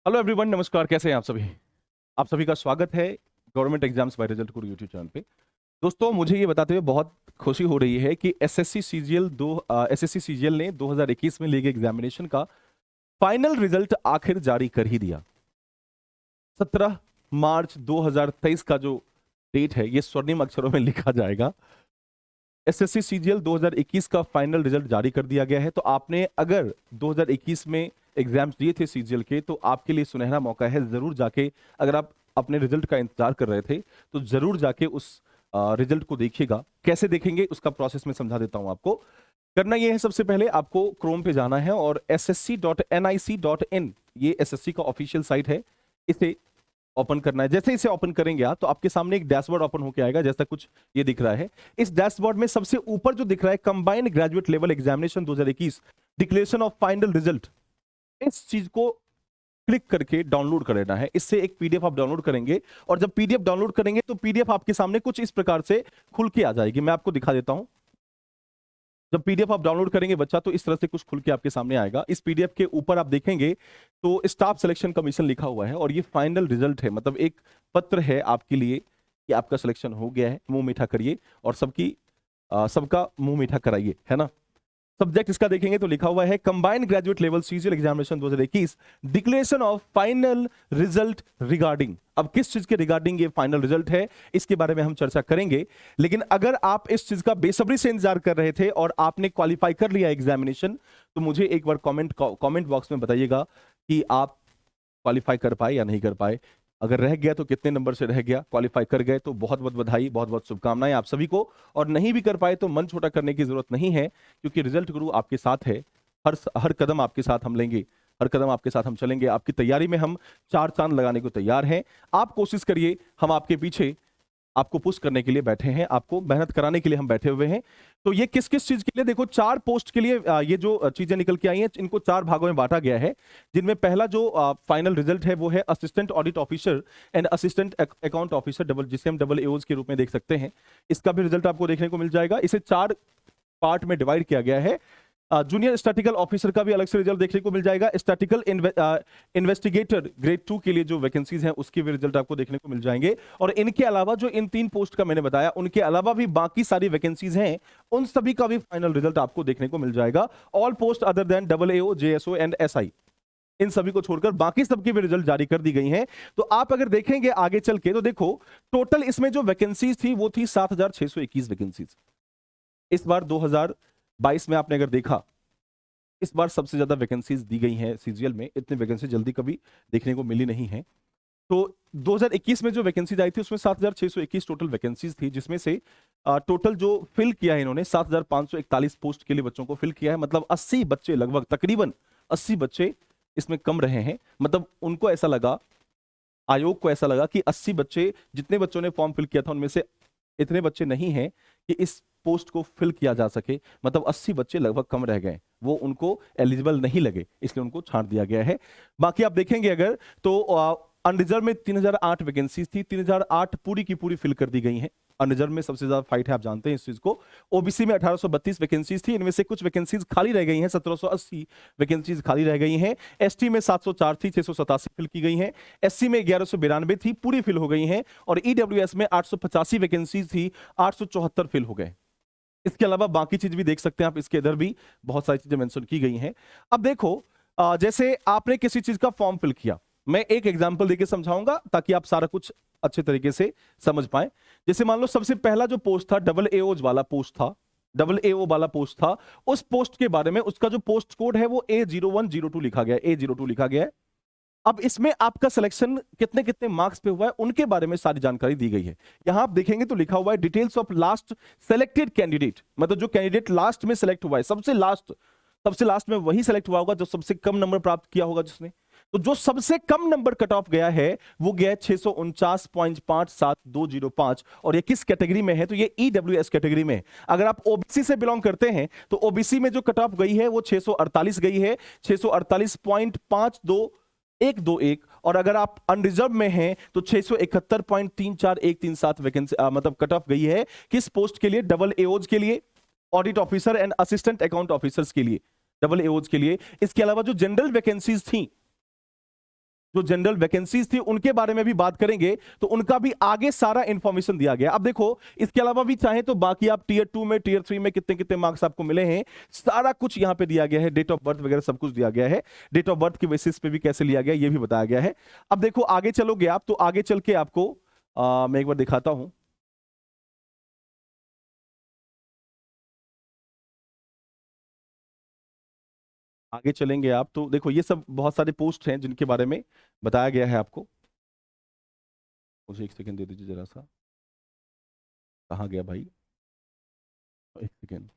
Hello everyone, नमस्कार। कैसे हैं आप सभी? आप सभी का स्वागत है गवर्नमेंट एग्जाम्स बाय रिजल्ट गुरु यूट्यूब चैनल पे। दोस्तों, मुझे ये बताते हुए बहुत खुशी हो रही है कि एसएससी सीजीएल ने 2021 में लिए गए एग्जामिनेशन का फाइनल रिजल्ट आखिर जारी कर ही दिया। 17 मार्च 2023 का जो डेट है, ये स्वर्णिम अक्षरों में लिखा जाएगा। एसएससी सीजीएल 2021 का फाइनल रिजल्ट जारी कर दिया गया है। तो आपने अगर 2021 में एग्जाम्स दिए थे सीजीएल के, तो आपके लिए सुनहरा मौका है। जरूर जाके, अगर आप अपने रिजल्ट का इंतजार कर रहे थे, तो जरूर जाके उस रिजल्ट को देखिएगा। कैसे देखेंगे उसका प्रोसेस मैं समझा देता हूं आपको। करना यह है, सबसे पहले आपको क्रोम पे जाना है और ssc.nic.in, ये एसएससी का ऑफिशियल साइट है, इसे ओपन करना है। जैसे इसे ओपन करेंगे आप, तो आपके सामने एक डैशबोर्ड ओपन होकर आएगा, जैसा कुछ ये दिख रहा है। इस डैशबोर्ड में सबसे ऊपर जो दिख रहा है, combined graduate level examination 2021 declaration of final result, इस चीज को क्लिक करके डाउनलोड कर लेना है। इससे एक पीडीएफ आप डाउनलोड करेंगे, और जब पीडीएफ डाउनलोड करेंगे तो पीडीएफ आपके सामने कुछ इस प्रकार से खुल के आ जाएगी। मैं आपको दिखा देता हूं। जब पीडीएफ आप डाउनलोड करेंगे बच्चा, तो इस तरह से कुछ खुल के आपके सामने आएगा। इस पीडीएफ के ऊपर आप देखेंगे तो स्टाफ सिलेक्शन कमीशन लिखा हुआ है, और ये फाइनल रिजल्ट है, मतलब एक पत्र है आपके लिए कि आपका सिलेक्शन हो गया है। मुंह मीठा करिए और सबका मुंह मीठा कराइए, है ना। सब्जेक्ट इसका देखेंगे तो लिखा हुआ है combined graduate level CGL examination 2021 declaration of final result regarding. अब किस चीज के रिगार्डिंग ये फाइनल रिजल्ट है, इसके बारे में हम चर्चा करेंगे। लेकिन अगर आप इस चीज का बेसब्री से इंतजार कर रहे थे और आपने क्वालिफाई कर लिया एग्जामिनेशन, तो मुझे एक बार कमेंट बॉक्स में बताइएगा कि आप क्वालिफाई कर पाए या नहीं कर पाए। अगर रह गया तो कितने नंबर से रह गया, क्वालिफाई कर गए तो बहुत बहुत बधाई, बहुत बहुत शुभकामनाएं आप सभी को। और नहीं भी कर पाए तो मन छोटा करने की जरूरत नहीं है, क्योंकि रिजल्ट गुरु आपके साथ है। हर कदम आपके साथ हम लेंगे, हर कदम आपके साथ हम चलेंगे। आपकी तैयारी में हम चार चांद लगाने को तैयार हैं। आप कोशिश करिए, हम आपके पीछे आपको पुश करने के लिए बैठे हैं, आपको मेहनत कराने के लिए हम बैठे हुए हैं। तो ये किस किस चीज के लिए, देखो 4 पोस्ट के लिए ये जो चीजें निकल के आई हैं, इनको 4 भागों में बांटा गया है। जिनमें पहला जो फाइनल रिजल्ट है वो है assistant audit officer and assistant account officer, जिसे हम डबल एओज के रूप में देख सकते हैं। इसका भी रिजल्ट आपको देखने को मिल जाएगा। इसे 4 पार्ट में डिवाइड किया गया है। जूनियर स्टैटिकल ऑफिसर का भी अलग से रिजल्ट देखने को मिल जाएगा। स्टैटिकल इन्वेस्टिगेटर ग्रेड 2 के लिए जो वैकेंसीज हैं, उसके भी रिजल्ट आपको देखने को मिल जाएंगे। और इनके अलावा जो इन 3 पोस्ट का मैंने बताया, उनके अलावा भी बाकी सारी वैकेंसीज हैं, उन सभी का भी फाइनल रिजल्ट आपको देखने को मिल जाएगा। All post other than double AO, JSO and SI, इन सभी को छोड़कर बाकी सबकी भी रिजल्ट जारी कर दी गई हैं। तो आप अगर देखेंगे आगे चल के, तो देखो टोटल इसमें जो वैकेंसीज थी वो थी 7621 वैकेंसीज। इस बार 2022 में आपने अगर देखा, इस बार सबसे ज्यादा वैकेंसीज दी गई हैं सीजीएल में। इतनी वैकेंसी जल्दी कभी देखने को मिली नहीं है। तो 2021 में जो वैकेंसीज आई थी उसमें 7621 टोटल वैकेंसीज थी, जिसमें से टोटल जो फिल किया है इन्होंने 7541 पोस्ट के लिए बच्चों को फिल किया है। मतलब 80 बच्चे, लगभग तकरीबन 80 बच्चे इसमें कम रहे हैं। मतलब उनको ऐसा लगा, आयोग को ऐसा लगा कि 80 बच्चे, जितने बच्चों ने फॉर्म फिल किया था उनमें से इतने बच्चे नहीं हैं कि इस पोस्ट को फिल किया जा सके। मतलब 80 बच्चे लगभग कम रह गए, वो उनको एलिजिबल नहीं लगे, इसलिए उनको छांट दिया गया है। बाकी आप देखेंगे अगर तो अनरिजर्व में 3008 वैकेंसीज थी, 3008 पूरी की पूरी फिल कर दी गई हैं। अनरिजर्व में सबसे ज्यादा फाइट है, आप जानते हैं इस चीज को। ओबीसी में 1832 वैकेंसीज थी, इनमें से कुछ वैकेंसीज खाली रह गई हैं, 1780 वैकेंसीज खाली रह गई हैं। एसटी में 704 थी, 687 फिल की गई हैं। एससी में 1192 थी, पूरी फिल हो गई हैं। और ईडब्ल्यूएस में 885 वैकेंसीज थी, 874 फिल हो गए। इसके अलावा बाकी चीज भी देख सकते हैं आप, इसके इधर भी बहुत सारी चीजें मेंशन की गई हैं। अब देखो, जैसे आपने किसी चीज का फॉर्म फिल किया, मैं एक एग्जांपल देके समझाऊंगा ताकि आप सारा कुछ अच्छे तरीके से समझ पाए। जैसे मान लो सबसे पहला जो पोस्ट था, डबल एओ वाला पोस्ट था, डबल एओ वाला पोस्ट था। उस पोस्ट के बारे में, उसका जो पोस्ट कोड है वो A0102 लिखा गया है, A02 लिखा गया है। अब इसमें आपका सिलेक्शन कितने कितने मार्क्स पे हुआ है, उनके बारे में सारी जानकारी दी गई है। यहां आप देखेंगे तो लिखा हुआ है details of last selected candidate, मतलब जो कैंडिडेट लास्ट में सेलेक्ट हुआ है, सबसे लास्ट में वही सेलेक्ट हुआ होगा जो सबसे कम नंबर प्राप्त किया होगा जिसने। तो जो सबसे कम नंबर कट ऑफ गया है वो गया है 649.57205। और ये किस कैटेगरी में है, तो ये ईडब्ल्यूएस कैटेगरी में। अगर आप ओबीसी से बिलोंग करते हैं तो ओबीसी में जो कट ऑफ गई है वो 648 गई है, 648.52121। और अगर आप अनरिजर्व में हैं तो 671.34137 वैकेंसी, मतलब कट ऑफ गई है किस पोस्ट के लिए, डबल एओज के लिए, audit officer and assistant account officers के लिए, डबल एओज के लिए। इसके अलावा जो जनरल वैकेंसीज थी, जो जनरल वैकेंसीज थी उनके बारे में भी बात करेंगे, तो उनका भी आगे सारा इंफॉर्मेशन दिया गया। अब देखो, इसके अलावा भी चाहे तो बाकी आप टीयर 2 में, टीयर 3 में कितने कितने मार्क्स आपको मिले हैं, सारा कुछ यहां पे दिया गया है। डेट ऑफ बर्थ वगैरह सब कुछ दिया गया है। डेट ऑफ बर्थ के बेसिस पे भी कैसे लिया गया ये भी बताया गया है। अब देखो आगे चलोगे आप, तो आगे चल के आपको मैं एक बार दिखाता हूं। आगे चलेंगे आप तो देखो ये सब बहुत सारे पोस्ट हैं जिनके बारे में बताया गया है आपको। मुझे एक सेकंड दे दीजिए जरा सा, कहाँ गया भाई, एक सेकंड।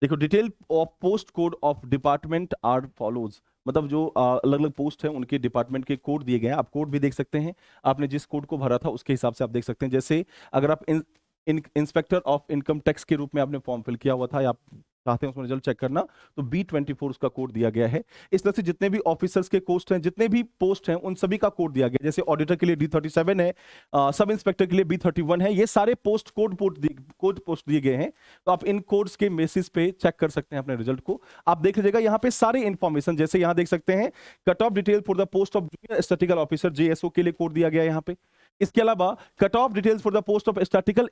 देखो, detail of post code of department are follows, मतलब जो अलग अलग पोस्ट हैं उनके डिपार्टमेंट के कोड दिए गए हैं। आप कोड भी देख सकते हैं, आपने जिस कोड को भरा था उसके हिसाब से आप देख सकते हैं। जैसे अगर आप इंस्पेक्टर ऑफ इनकम टैक्स के रूप में आपने फॉर्म फिल किया हुआ था या आप चाहते हैं उसमें रिजल्ट चेक करना, तो B24 उसका कोड दिया गया है। इस तरह से जितने भी ऑफिसर्स के पोस्ट हैं, जितने भी पोस्ट हैं, उन सभी का कोड दिया गया है। जैसे ऑडिटर के लिए D37 है, सब इंस्पेक्टर के लिए B31 है। ये सारे पोस्ट कोड पोस्ट दिए गए हैं, तो आप इन कोड्स के बेसिस पे चेक कर सकते हैं अपने रिजल्ट को। आप देख लीजिएगा यहाँ पे सारी इंफॉर्मेशन, जैसे यहाँ देख सकते हैं cut off detail for the post of junior statistical officer JSO के लिए कोड दिया गया है यहाँ पे। इसके अलावा cut off details for the post of statistical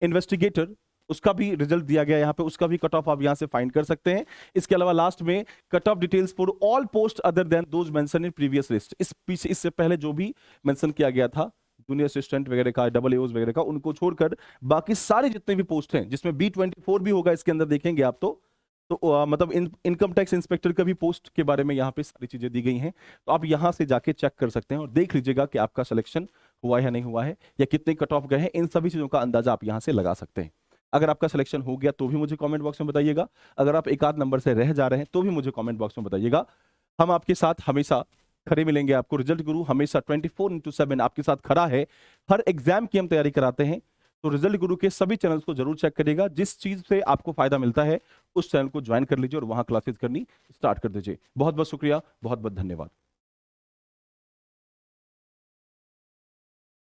investigator, उसका भी रिजल्ट दिया गया यहाँ पे, उसका भी कट ऑफ आप यहाँ से फाइंड कर सकते हैं। इसके अलावा लास्ट में cut off details for all post other then those mention in previous list, इस पीछे इससे पहले जो भी मेंशन किया गया था जूनियर असिस्टेंट वगैरह का, AOs वगैरह का, उनको छोड़कर बाकी सारे जितने भी पोस्ट हैं, जिसमें B24 भी होगा इसके अंदर, देखेंगे आप तो मतलब इनकम टैक्स इंस्पेक्टर का भी पोस्ट के बारे में यहाँ पे सारी चीजें दी गई हैं। तो आप यहाँ से जाके चेक कर सकते हैं और देख लीजिएगा कि आपका सिलेक्शन हुआ है या नहीं हुआ है, या कितने कट ऑफ गए हैं। इन सभी चीजों का अंदाजा आप यहाँ से लगा सकते हैं। अगर आपका सिलेक्शन हो गया तो भी मुझे कमेंट बॉक्स में बताइएगा, अगर आप एक आध नंबर से रह जा रहे हैं तो भी मुझे कमेंट बॉक्स में बताइएगा। हम आपके साथ हमेशा खड़े मिलेंगे। आपको रिजल्ट गुरु हमेशा 24/7 आपके साथ खड़ा है। हर एग्जाम की हम तैयारी कराते हैं, तो रिजल्ट गुरु के सभी चैनल्स को जरूर चेक करिएगा। जिस चीज से आपको फायदा मिलता है उस चैनल को ज्वाइन कर लीजिए और वहां क्लासेस करनी स्टार्ट कर दीजिए। बहुत बहुत शुक्रिया, बहुत बहुत धन्यवाद।